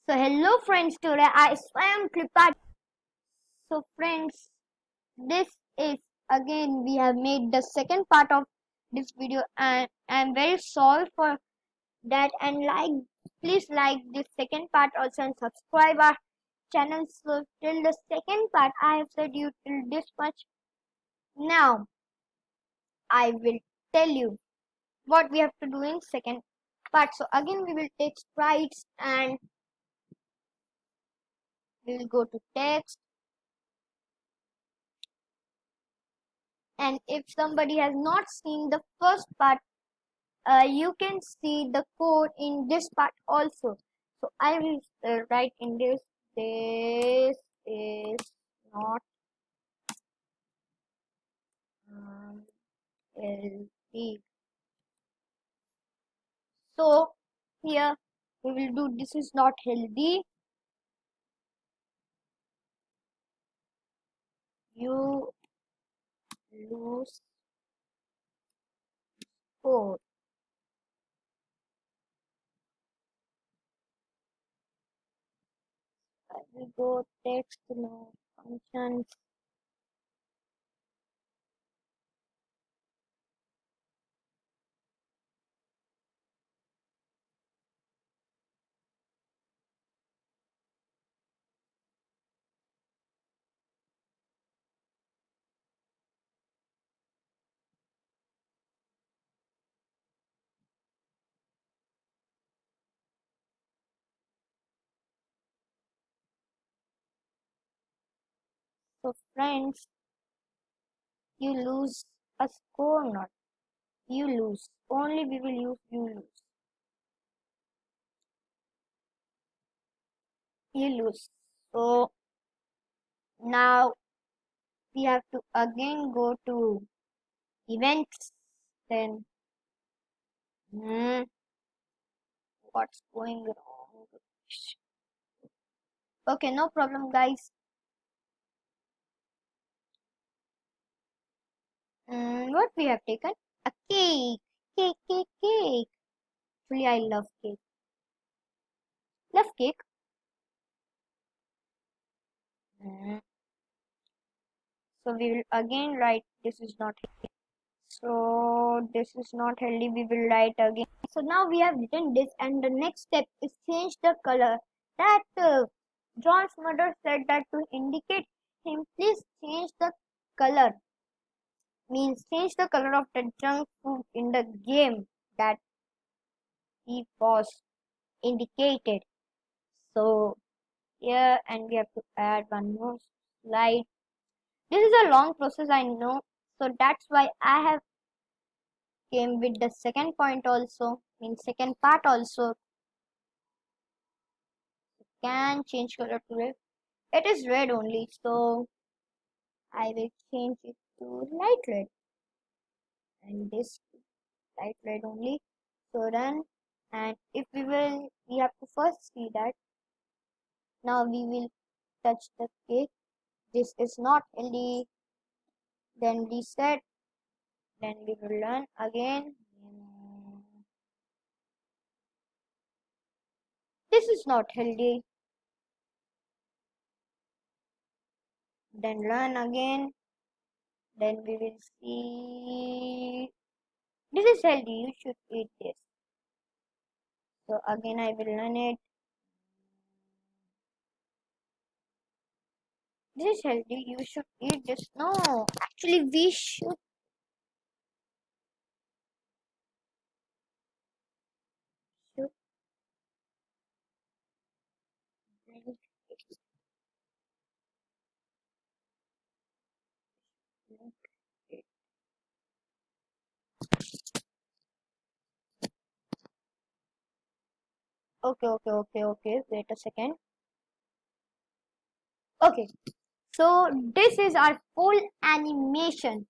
So hello friends, today I swam Clipart. So friends, this is again we have made the second part of this video and I'm very sorry for that and please like this second part also and subscribe our channel. So till the second part I have said you till this much. Now I will tell you what we have to do in second part. So again we will take sprites and we will go to text. And if somebody has not seen the first part, you can see the code in this part also. So I will write in this is not healthy. So here we will do this is not healthy. You lose code. I will go text no functions. So friends, you lose a score not. You lose. Only we will use you lose. You lose. So now we have to again go to events. Then what's going wrong? Okay, no problem, guys. What we have taken? A cake. Cake. Actually, I love cake. Love cake. Mm, so we will again write this is not healthy. So this is not healthy. We will write again. So now we have written this, and the next step is change the color. That John's mother said that to indicate him, please change the color. Means change the color of the junk food in the game that he was indicated. So here and we have to add one more slide. This is a long process I know. So that's why I have came with the second point also. Means second part also can change color to red. It is red only. So I will change it to light red. And this light red only. So run. And if we have to first see that now we will touch the cake. This is not healthy. Then reset. Then we will run again. This is not healthy. Then run again. Then we will see. This is healthy. You should eat this. So again I will run it. This is healthy. You should eat this. No, actually we should drink it. Drink it. Okay. Wait a second. Okay. So this is our full animation.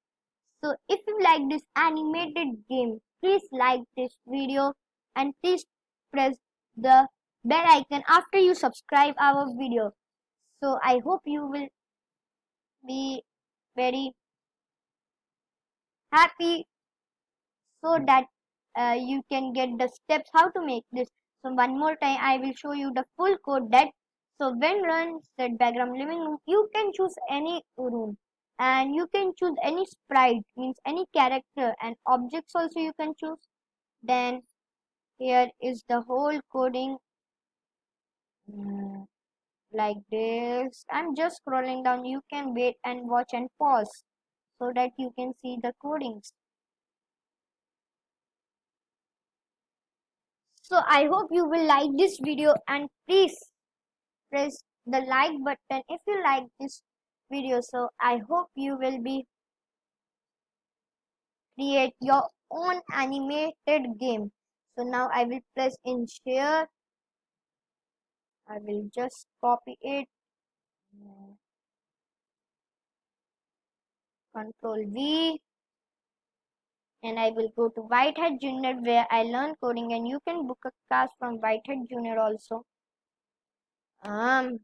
So if you like this animated game, please like this video and please press the bell icon after you subscribe our video. So I hope you will be very happy so that you can get the steps how to make this. So one more time I will show you the full code that. So when run set background living room, you can choose any room and you can choose any sprite, means any character, and objects also you can choose. Then here is the whole coding, mm, like this. I'm just scrolling down. You can wait and watch and pause so that you can see the codings. So I hope you will like this video, and please press the like button if you like this video. So I hope you will be create your own animated game. So now I will press in share. I will just copy it. Control V, and I will go to Whitehead Junior where I learn coding, and you can book a class from Whitehead Junior also. Um,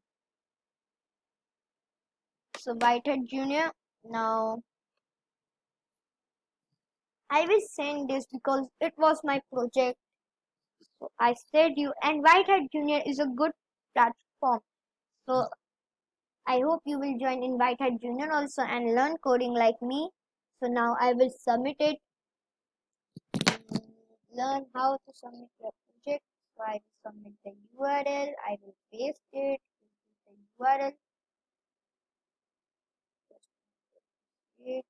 so Whitehead Junior. Now I will send this because it was my project. So I said you, and Whitehead Junior is a good platform. So I hope you will join in Whitehead Junior also and learn coding like me. So now I will submit it. Learn how to submit your project. So I will submit the URL. I will paste it. The URL. Just it.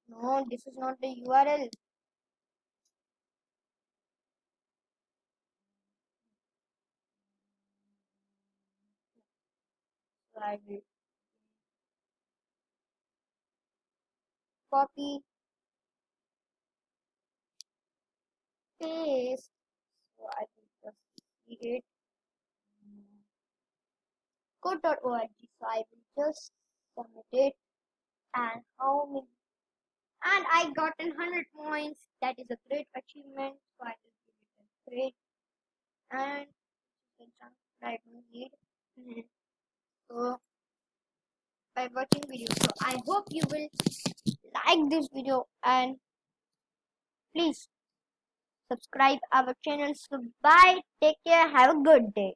No, this is not the URL. So I will copy, paste. So I will just see it. Code.org. So I will just submit it. And how many? And I got 100 points. That is a great achievement. So I will give it a grade. And the junk that I don't need. So by watching video. So I hope you will like this video, and please subscribe our channel. So bye. Take care. Have a good day.